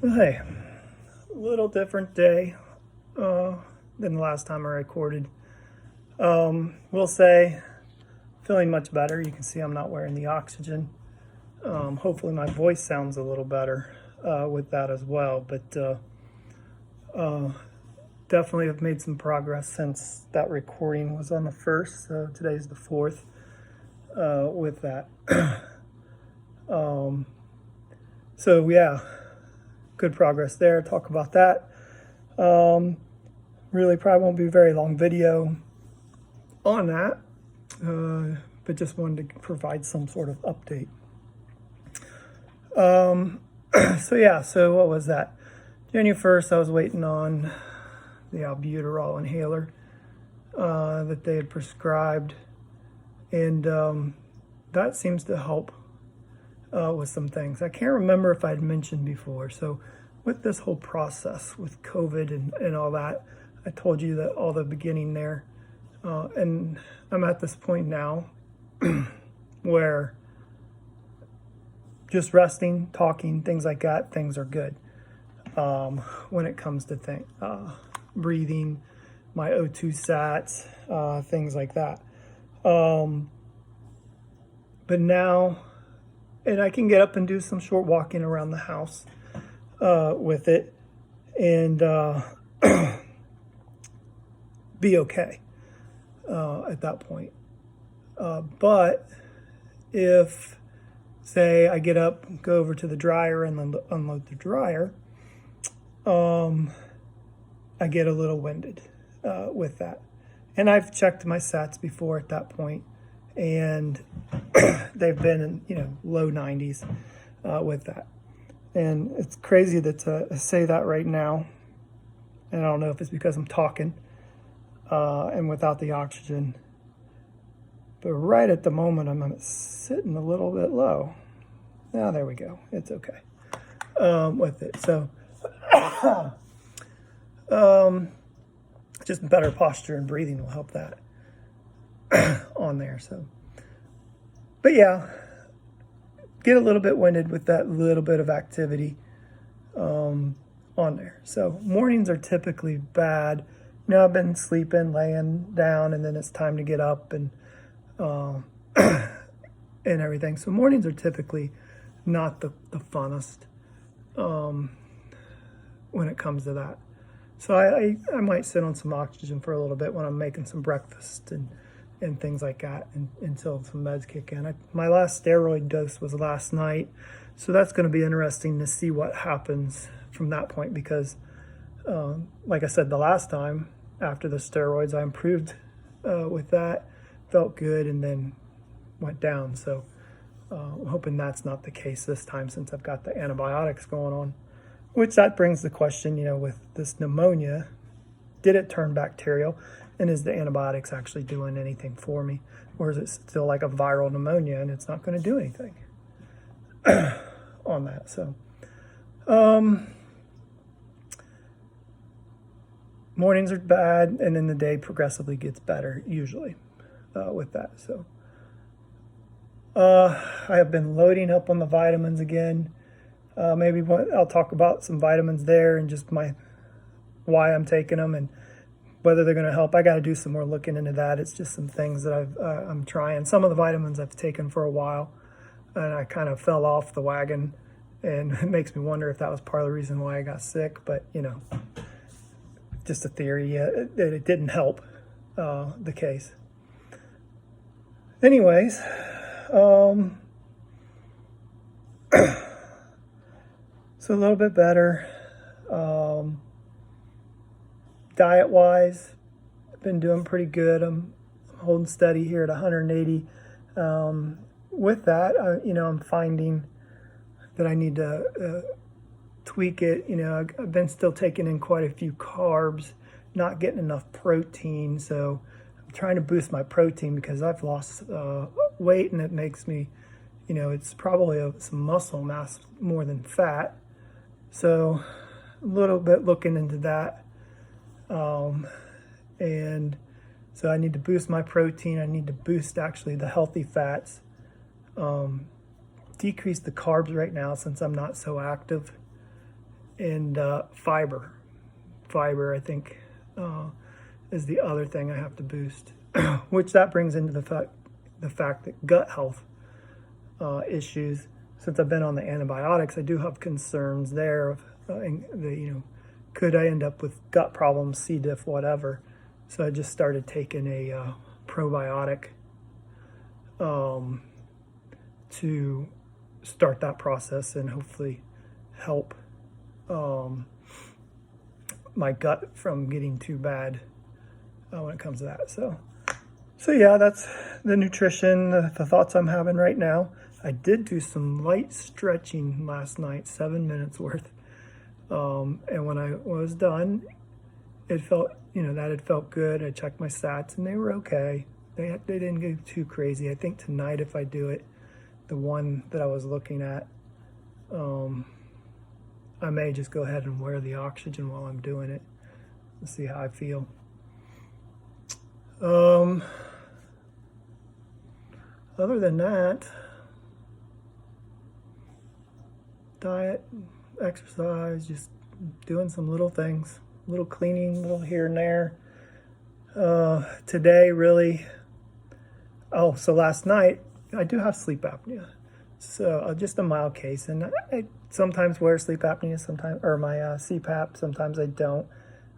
Hey, a little different day than the last time I recorded. We'll say feeling much better. You can see I'm not wearing the oxygen. Hopefully my voice sounds a little better with that as well. But definitely have made some progress since that recording was on the 1st. So today's the 4th with that. So yeah, good progress there. Talk about that. Really probably won't be a very long video on that, but just wanted to provide some sort of update. So what was that? January 1st, I was waiting on the albuterol inhaler that they had prescribed, and that seems to help with some things. I can't remember if I had mentioned before. So with this whole process with COVID and all that, I told you that all the beginning there, and I'm at this point now where just resting, talking, things like that, things are good. When it comes to breathing, my O2 sats, things like that. But now, and I can get up and do some short walking around the house with it and be okay at that point. But if, say, I get up, go over to the dryer and then unload the dryer, I get a little winded with that. And I've checked my sats before at that point, and they've been in low 90s with that. And it's crazy to say that right now, and I don't know if it's because I'm talking and without the oxygen, but right at the moment I'm sitting a little bit low. Now there we go, it's okay with it. So just better posture and breathing will help that on there. So, but yeah, get a little bit winded with that little bit of activity on there. So mornings are typically bad. I've been sleeping, laying down, and then it's time to get up and and everything. So mornings are typically not the funnest when it comes to that. So I might sit on some oxygen for a little bit when I'm making some breakfast and things like that until some meds kick in. My last steroid dose was last night, so that's going to be interesting to see what happens from that point because, like I said, the last time after the steroids, I improved with that, felt good, and then went down. So I'm hoping that's not the case this time since I've got the antibiotics going on. Which that brings the question, with this pneumonia, did it turn bacterial? And is the antibiotics actually doing anything for me? Or is it still like a viral pneumonia and it's not going to do anything on that? So, mornings are bad, and then the day progressively gets better, usually, with that. So, I have been loading up on the vitamins again. Maybe I'll talk about some vitamins there and just why I'm taking them and whether they're going to help. I got to do some more looking into that. It's just some things that I'm trying. Some of the vitamins I've taken for a while, and I kind of fell off the wagon, and it makes me wonder if that was part of the reason why I got sick. But just a theory that it didn't help the case. Anyways. So a little bit better. Diet-wise, I've been doing pretty good. I'm holding steady here at 180. With that, I'm finding that I need to tweak it. I've been still taking in quite a few carbs, not getting enough protein. So I'm trying to boost my protein because I've lost weight, and it makes me, it's probably some muscle mass more than fat. So a little bit looking into that. And so I need to boost my protein. I need to boost actually the healthy fats. Decrease the carbs right now since I'm not so active. and fiber. Fiber, I think, is the other thing I have to boost, which that brings into the fact that gut health issues. Since I've been on the antibiotics, I do have concerns there of could I end up with gut problems, C. diff, whatever. So I just started taking a probiotic to start that process and hopefully help my gut from getting too bad when it comes to that. So yeah, that's the nutrition, the thoughts I'm having right now. I did do some light stretching last night, 7 minutes worth. And when I was done, it felt, that it felt good. I checked my stats and they were okay. They didn't go too crazy. I think tonight, if I do it, the one that I was looking at, I may just go ahead and wear the oxygen while I'm doing it and see how I feel. Other than that, diet, exercise, just doing some little things, little cleaning, little here and there. Today, really, so last night, I do have sleep apnea. So just a mild case, and I sometimes wear sleep apnea, sometimes, or my CPAP, sometimes I don't.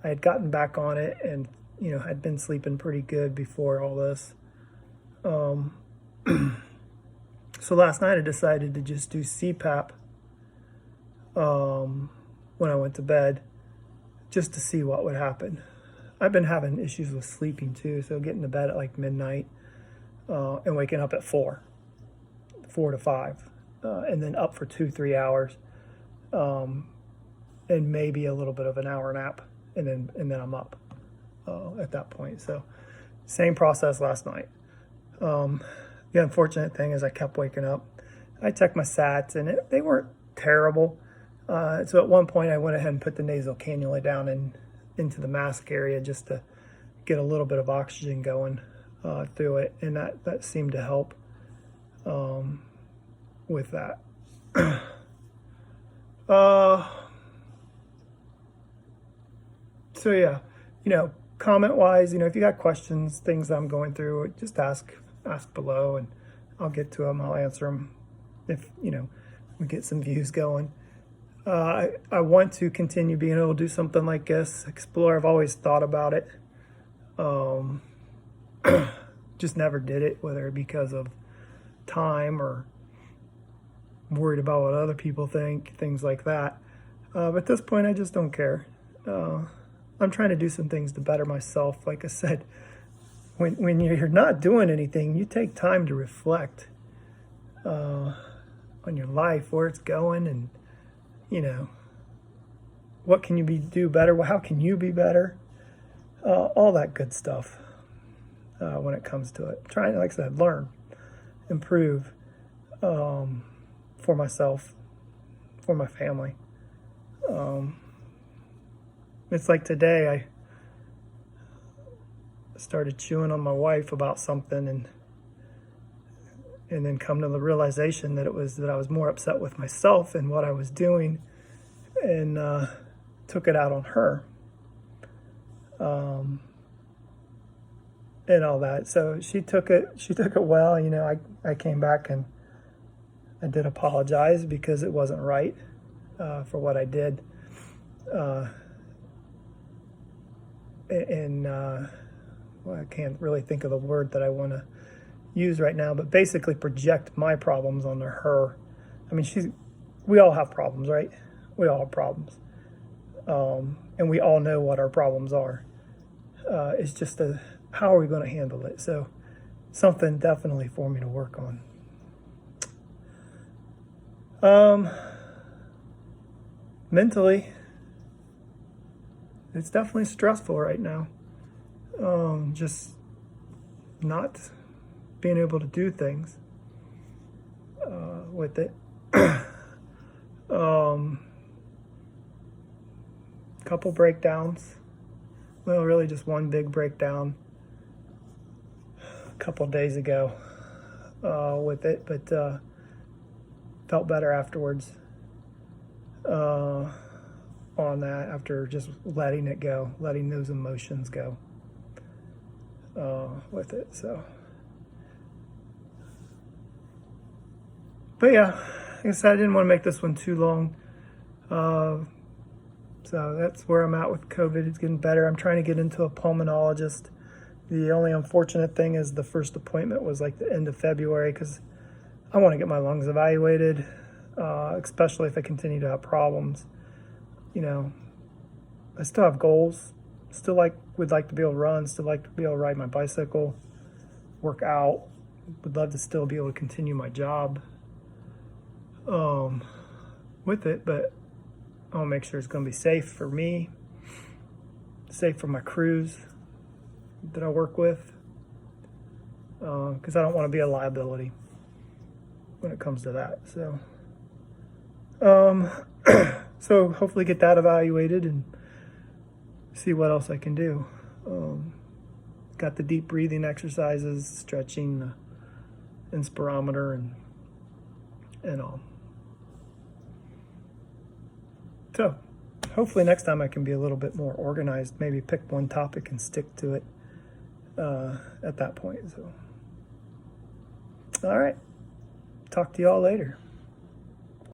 I had gotten back on it and, had been sleeping pretty good before all this. So last night I decided to just do CPAP when I went to bed, just to see what would happen. I've been having issues with sleeping too, so getting to bed at like midnight and waking up at 4 to 5, and then up for 2-3 hours, and maybe a little bit of an hour nap, and then I'm up at that point. So same process last night. The unfortunate thing is I kept waking up. I checked my sats and they weren't terrible. So at one point I went ahead and put the nasal cannula down into the mask area just to get a little bit of oxygen going through it, and that seemed to help with that. So yeah, comment wise, if you got questions, things I'm going through, just ask below and I'll get to them. I'll answer them if, we get some views going. I want to continue being able to do something like this, explore. I've always thought about it. Just never did it, whether because of time or worried about what other people think, things like that. But at this point, I just don't care. I'm trying to do some things to better myself. Like I said, when you're not doing anything, you take time to reflect on your life, where it's going, and what can you do better? How can you be better? All that good stuff when it comes to it. Trying, like I said, learn, improve for myself, for my family. It's like today I started chewing on my wife about something and then come to the realization that I was more upset with myself and what I was doing, and took it out on her. And all that. So she took it well. I came back and I did apologize because it wasn't right for what I did. Well, I can't really think of the word that I want to use right now, but basically project my problems onto her. I mean, we all have problems, right? We all have problems. And we all know what our problems are. It's just how are we going to handle it? So something definitely for me to work on. Mentally, it's definitely stressful right now. Just not being able to do things with it. Couple breakdowns. Well, really just one big breakdown a couple days ago with it, but felt better afterwards. on that after just letting it go, letting those emotions go with it. So, but yeah, like I said, I didn't want to make this one too long. So that's where I'm at with COVID. It's getting better. I'm trying to get into a pulmonologist. The only unfortunate thing is the first appointment was like the end of February because I want to get my lungs evaluated, especially if I continue to have problems. You know, I still have goals. Still would like to be able to run. Still like to be able to ride my bicycle, work out. Would love to still be able to continue my job with it, but I want to make sure it's going to be safe for me, safe for my crews that I work with, because I don't want to be a liability when it comes to that. So, so hopefully get that evaluated and see what else I can do. Got the deep breathing exercises, stretching, the inspirometer, and all. So hopefully next time I can be a little bit more organized, maybe pick one topic and stick to it at that point. So, all right, talk to y'all later.